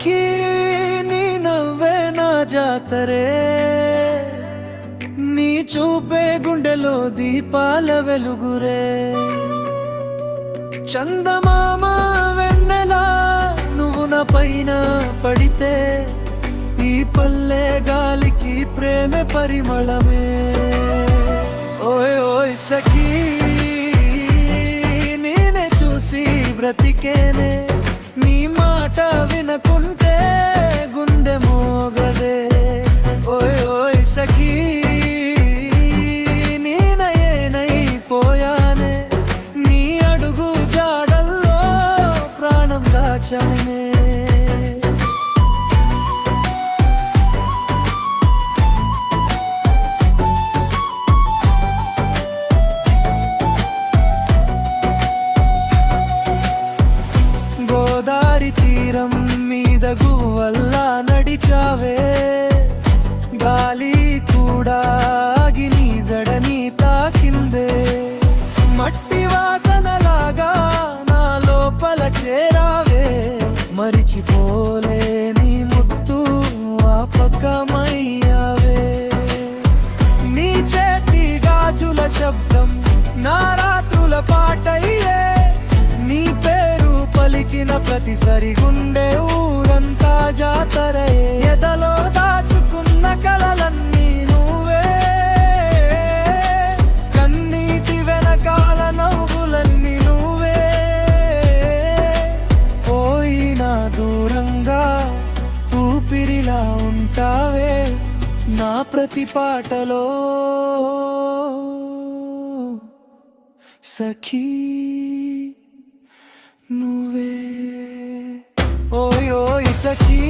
సఖీ నీ నవ్వే నా జాతరే, నీ చూపే గుండెలో దీపాల వెలుగురే. చందమామ వెన్నెలా నువ్వు నా పైన పడితే, ఈ పల్లె గాలికి ప్రేమ పరిమళమే. ఓయ్ ఓయ్ సఖీ నేనే చూసి బ్రతికేనే, నీ మాట వినకుంటే గుండె మోగదే. ఓయ్ ఓయ్ సఖీ నేనైపోయానే, నీ అడుగు జాడల్లో ప్రాణం దాచానే. గోదారి తీరం మీద గువ్వల్లా నడిచావే, గాలి కూడా ఆగి నీ జడని తాకిందే. మట్టి వాసనలాగా నా లోపల చేరావే, మరిచిపోలేని ముత్తు ఆపకమయ్యావే. నీ చేతి గాజుల శబ్దం నా రాత్రుల పాటయ్యే, నీ పేరు పలికిన ప్రతిసరి గుండె ఊరంతా జాతరయే. ఎదలో దాచుకున్న కలలన్నీ నువ్వే, కన్నీటి వెనకాల నవ్వులన్నీ నువ్వే. పోయినా దూరంగా ఊపిరిలా ఉంటావే, నా ప్రతి పాటలో సఖీ నువ్వే. ఓయ్ ఓయ్ సఖీ